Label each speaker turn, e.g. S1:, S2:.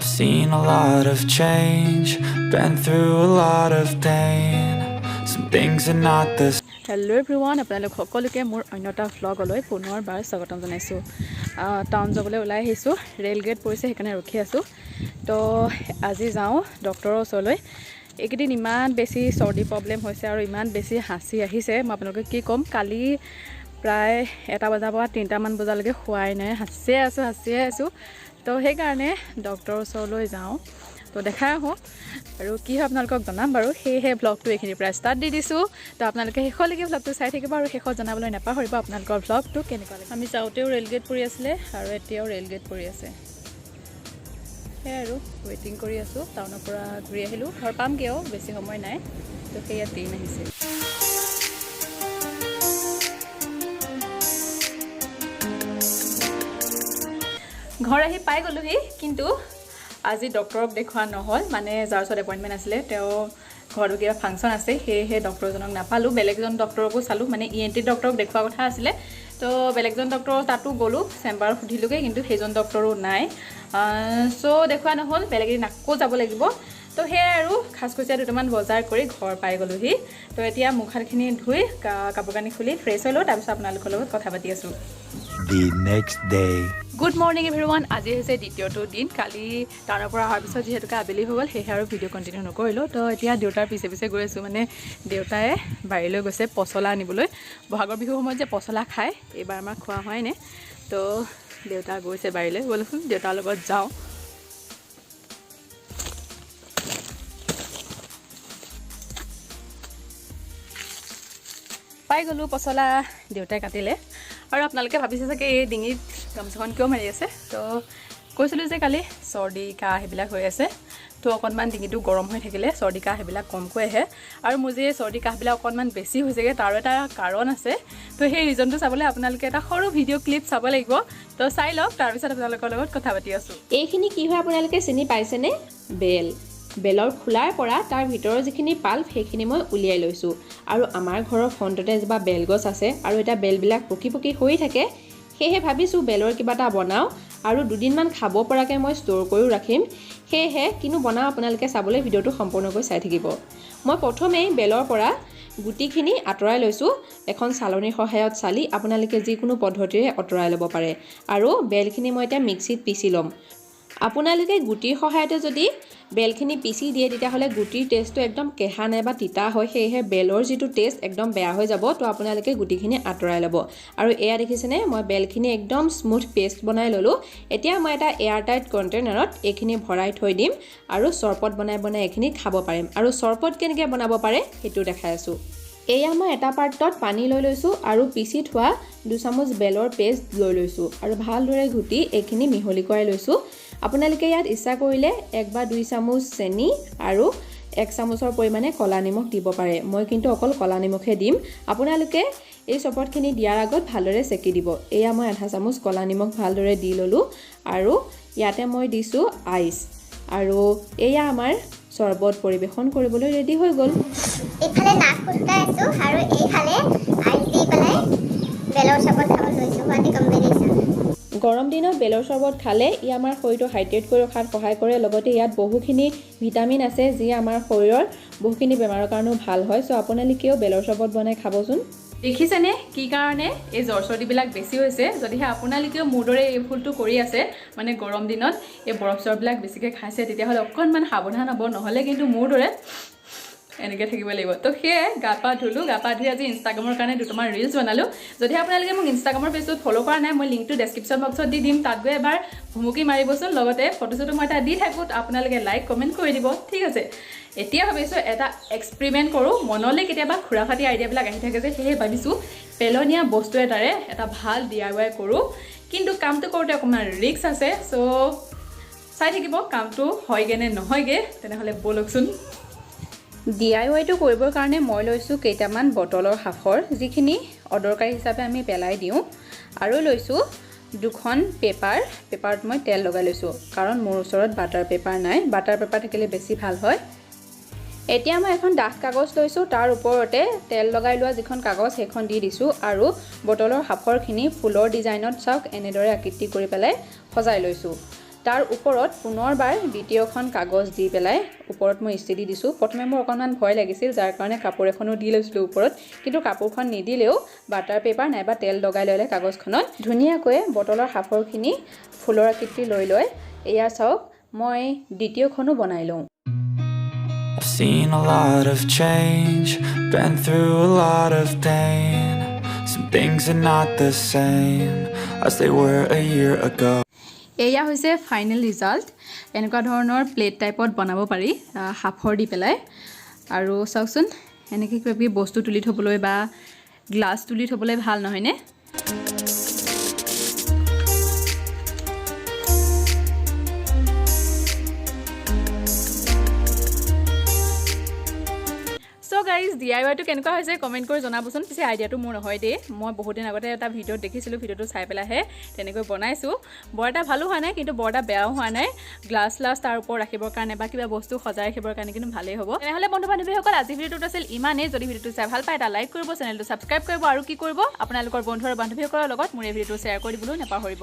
S1: Seen a lot of change, been through a lot of pain. Some things are not the same.
S2: Hello everyone, আপোনালোক সকলোকে মোৰ অন্যটা ভ্লগলৈ পুনৰবাৰ স্বাগতম জনাইছো। টাউন যাবলৈ ওলাই আহিছো, ৰেল গেট পৰিছে সেইকাৰণে ৰখি আছো। তো আজি যাওঁ ডক্টৰৰ ওচৰলৈ। এইকেইদিন ইমান বেছি চৰ্দি প্ৰব্লেম হৈছে আৰু ইমান বেছি হাঁচি আহিছে, মই আপোনালোকক কি ক'ম। কালি প্ৰায় 1টা বজাৰ পৰা 3টা মান বজালৈকে শুৱাই নাই, হাঁচিয়ে আছো। তো সেইকাৰণে ডক্টৰৰ ওচৰলৈ যাওঁ, তো দেখাই আহোঁ আৰু কি হয় আপোনালোকক জনাম বাৰু। সেয়েহে ব্লগটো এইখিনিৰ পৰা ষ্টাৰ্ট দি দিছোঁ। তো আপোনালোকে শেষলৈকে ব্লগটো চাই থাকিব আৰু শেষত জনাবলৈ নাপাহৰিব আপোনালোকৰ ব্লগটো কেনেকুৱা লাগে। আমি যাওঁতেও ৰেল গেট পৰি আছিলে আৰু এতিয়াও ৰেল গেট পৰি আছে, সেয়াই আৰু ৱেইটিং কৰি আছোঁ। টাউনৰ পৰা ঘূৰি আহিলোঁ, ঘৰ পামগৈও, বেছি সময় নাই। তো সেয়া ট্ৰেইন আহিছে। ঘৰ আহি পাই গ'লোহি, কিন্তু আজি ডক্টৰক দেখুওৱা নহ'ল, মানে যাৰ ওচৰত এপইণ্টমেণ্ট আছিলে তেওঁ ঘৰতো কিবা ফাংচন আছে, সেয়েহে ডক্টৰজনক নাপালোঁ। বেলেগজন ডক্টৰকো চালোঁ, মানে ENT ডক্টৰক দেখুওৱা কথা আছিলে। তো বেলেগজন ডক্টৰ তাতো গ'লোঁ, চেম্বাৰত সুধিলোগৈ, কিন্তু সেইজন ডক্টৰো নাই। চ' দেখুওৱা নহ'ল, বেলেগ এদিন আকৌ যাব লাগিব। তো সেয়াই আৰু খাচকুচীয়া দুটামান বজাৰ কৰি ঘৰ পাই গ'লোহি। তো এতিয়া মুখ হাতখিনি ধুই কাপোৰ কানি খুলি ফ্ৰেছ হৈ লওঁ, তাৰপিছত আপোনালোকৰ লগত কথা পাতি আছোঁ।
S1: The next day.
S2: Good morning everyone. আজি হৈছে দ্বিতীয়টো দিন। কালি টাউনৰ পৰা অহাৰ পিছত যিহেতুকে আবেলি হৈ গ'ল, সেয়েহে আৰু ভিডিঅ' কণ্টিনিউ নকৰিলোঁ। তো এতিয়া দেউতাৰ পিছে গৈ আছোঁ, মানে দেউতাই বাৰীলৈ গৈছে পচলা আনিবলৈ। বহাগৰ বিহুৰ সময়ত যে পচলা খায়, এইবাৰ আমাৰ খোৱা হোৱাই নাই। তো দেউতা গৈছে বাৰীলৈ, ব'লচোন দেউতাৰ লগত যাওঁ। পাই গ'লোঁ পচলা, দেউতাই কাটিলে। আৰু আপোনালোকে ভাবিছে চাগে এই ডিঙিত গামোচাখন কিয় মাৰি আছে। তো কৈছিলোঁ যে কালি চৰ্দি কাহ সেইবিলাক হৈ আছে, তো অকণমান ডিঙিটো গৰম হৈ থাকিলে চৰ্দি কাহ সেইবিলাক কমকৈ আহে। আৰু মোৰ যে চৰ্দি কাহবিলাক অকণমান বেছি হৈছেগৈ, তাৰো এটা কাৰণ আছে। তো সেই ৰিজনটো চাবলৈ আপোনালোকে এটা সৰু ভিডিঅ' ক্লিপ চাব লাগিব। তো চাই লওক, তাৰপিছত আপোনালোকৰ লগত কথা পাতি আছোঁ।
S3: এইখিনি কি হয় আপোনালোকে চিনি পাইছেনে? বেলৰ খোলাৰ পৰা তাৰ ভিতৰৰ যিখিনি পাল্প সেইখিনি মই উলিয়াই লৈছোঁ। আৰু আমাৰ ঘৰৰ ফ্ৰণ্টতে এজোপা বেলগছ আছে, আৰু এটা বেলবিলাক পকি হৈ থাকে। সেয়েহে ভাবিছোঁ বেলৰ কিবা এটা বনাওঁ আৰু 2 দিনমান খাব পৰাকৈ মই ষ্ট'ৰ কৰিও ৰাখিম। সেয়েহে কিনো বনাওঁ আপোনালোকে চাবলৈ ভিডিঅ'টো সম্পূৰ্ণকৈ চাই থাকিব। মই প্ৰথমেই বেলৰ পৰা গুটিখিনি আঁতৰাই লৈছোঁ। এখন চালনীৰ সহায়ত চালি আপোনালোকে যিকোনো পদ্ধতিৰে আঁতৰাই ল'ব পাৰে। আৰু বেলখিনি মই এতিয়া মিক্সিত পিচি ল'ম। আপোনালোকে গুটিৰ সহায়তে যদি বেলখিনি পিচি দিয়ে, তেতিয়াহ'লে গুটিৰ টেষ্টটো একদম কেঁহা নাইবা তিতা হয়, সেয়েহে বেলৰ যিটো টেষ্ট একদম বেয়া হৈ যাব। তো আপোনালোকে গুটিখিনি আঁতৰাই ল'ব। আৰু এয়া দেখিছেনে, মই বেলখিনি একদম স্মুথ পেষ্ট বনাই ল'লোঁ। এতিয়া মই এটা এয়াৰটাইট কণ্টেইনাৰত এইখিনি ভৰাই থৈ দিম আৰু চৰবট বনাই এইখিনি খাব পাৰিম। আৰু চৰবট কেনেকৈ বনাব পাৰে সেইটো দেখাই আছোঁ। এয়া মই এটা পাত্ৰত পানী লৈ লৈছোঁ আৰু পিচি থোৱা 2 চামুচ বেলৰ পেষ্ট লৈ লৈছোঁ আৰু ভালদৰে ঘুটি এইখিনি মিহলি কৰাই লৈছোঁ। আপোনালোকে ইয়াত ইচ্ছা কৰিলে 1 বা 2 চামুচ চেনি আৰু 1 চামুচৰ পৰিমাণে ক'লা নিমখ দিব পাৰে। মই কিন্তু অকল ক'লা নিমখে দিম। আপোনালোকে এই চৰবতখিনি দিয়াৰ আগত ভালদৰে চেকি দিব। এয়া মই 1/2 চামুচ ক'লা নিমখ ভালদৰে দি ল'লোঁ আৰু ইয়াতে মই দিছোঁ আইচ। আৰু এয়া আমাৰ চৰবত পৰিৱেশন কৰিবলৈ ৰেডি হৈ গ'ল।
S4: এইফালে নাক খুচকাই আছোঁ আৰু এইফালে আইচ দি পেলাই বেলৰ চৰবত খাব লৈছোঁ। হোৱাটি কম্বিনেশ্যন।
S3: গৰম দিনত বেলৰ চৰবত খালে ই আমাৰ শৰীৰটো হাইড্ৰেট কৰি ৰখাত সহায় কৰে। লগতে ইয়াত বহুখিনি ভিটামিন আছে, যি আমাৰ শৰীৰৰ বহুখিনি বেমাৰৰ কাৰণেও ভাল হয়। চ' আপোনালোকেও বেলৰ চৰবত বনাই খাবচোন।
S2: দেখিছেনে কি কাৰণে এই জ্বৰ চৰ্দিবিলাক বেছি হৈছে? যদিহে আপোনালোকেও মোৰ দৰে এই ভুলটো কৰি আছে, মানে গৰম দিনত এই বৰফ চৰববিলাক বেছিকৈ খাইছে, তেতিয়াহ'লে অকণমান সাৱধান হ'ব, নহ'লে কিন্তু মোৰ দৰে এনেকৈ থাকিব লাগিব। তো সেয়ে গা পা ধুলোঁ, গা পা ধুই আজি ইনষ্টাগ্ৰামৰ কাৰণে 2টামান ৰিলছ বনালোঁ। যদি আপোনালোকে মোক ইনষ্টাগ্ৰামৰ পেজটোত ফ'ল' কৰা নাই, মই লিংকটো ডেছক্ৰিপশ্যন বক্সত দি দিম, তাত গৈ এবাৰ ভুমুকি মাৰিবচোন। লগতে ফটো মই এটা দি থাকোঁ, আপোনালোকে লাইক কমেণ্ট কৰি দিব, ঠিক আছে? এতিয়া ভাবিছোঁ এটা এক্সপেৰিমেণ্ট কৰোঁ। মনলৈ কেতিয়াবা খুৰাফাটি আইডিয়াবিলাক আহি থাকে যে, সেয়েহে ভাবিছোঁ পেলনীয়া বস্তু এটাৰে এটা ভাল DIY কৰোঁ। কিন্তু কামটো কৰোঁতে অকণমান ৰিস্ক আছে। চ' চাই থাকিব কামটো হয়গৈ নে নহয়গৈ। তেনেহ'লে ব'লকচোন। DIYটো কৰিবৰ কাৰণে মই লৈছোঁ কেইটামান বটলৰ সাফৰ, যিখিনি অদৰকাৰী হিচাপে আমি পেলাই দিওঁ। আৰু লৈছোঁ 2খন পেপাৰত মই তেল লগাই লৈছোঁ, কাৰণ মোৰ ওচৰত বাটাৰ পেপাৰ নাই। বাটাৰ পেপাৰ থাকিলে বেছি ভাল হয়। এতিয়া মই এখন ডাঠ কাগজ লৈছোঁ, তাৰ ওপৰতে তেল লগাই লোৱা যিখন কাগজ সেইখন দি দিছোঁ আৰু বটলৰ সাফৰখিনি ফুলৰ ডিজাইনত চাওক এনেদৰে আকৃতি কৰি পেলাই সজাই লৈছোঁ। তাৰ ওপৰত পুনৰবাৰ দ্বিতীয়খন কাগজ দি পেলাই ওপৰত মই ইস্ত্ৰি দিছোঁ প্ৰথমে মোৰ অকণমান ভয় লাগিছিল যাৰ কাৰণে কাপোৰ এখনো দি লৈছিলোঁ ওপৰত কিন্তু কাপোৰখন নিদিলেও বাটাৰ পেপাৰ নাইবা তেল লগাই ল'লে কাগজখনত ধুনীয়াকৈ বটলৰ সাফৰখিনি ফুলৰ আকৃতি লৈ এয়া চাওক মই দ্বিতীয়খনো বনাই লওঁ
S1: I've seen a lot of change, been through a lot of pain. Some things are not the same as they were a year ago.
S2: এয়া হৈছে ফাইনেল ৰিজাল্ট এনেকুৱা ধৰণৰ প্লেট টাইপত বনাব পাৰি সাফৰ দি পেলাই আৰু চাওকচোন এনেকৈ কিবা বস্তু তুলি থ'বলৈ বা গ্লাছ তুলি থ'বলৈ ভাল নহয়নে গাইজ DIYটো কেনেকুৱা হৈছে কমেণ্ট কৰি জনাবচোন পিছে আইডিয়াটো মোৰ নহয় দেই মই বহুত দিন আগতে এটা ভিডিঅ'ত দেখিছিলোঁ ভিডিঅ'টো চাই পেলাইহে তেনেকৈ বনাইছোঁ বৰ এটা ভালো হোৱা নাই কিন্তু বৰ এটা বেয়াও হোৱা নাই গ্লাছ তাৰ ওপৰত ৰাখিবৰ কাৰণে বা কিবা বস্তু সজাই ৰাখিবৰ কাৰণে কিন্তু ভালেই হ'ব তেনেহ'লে বন্ধু বান্ধৱীসকল আজি ভিডিঅ'টোত আছিল ইমানেই যদি ভিডিঅ'টো চাই ভাল পায় এটা লাইক কৰিব চেনেলটো ছাবস্ক্ৰাইব কৰিব আৰু কি কৰিব আপোনালোকৰ বন্ধু আৰু বান্ধৱীসকলৰ লগত মোৰ এই ভিডিঅ'টো শ্বেয়াৰ কৰি দিবলৈ নাপাহৰিব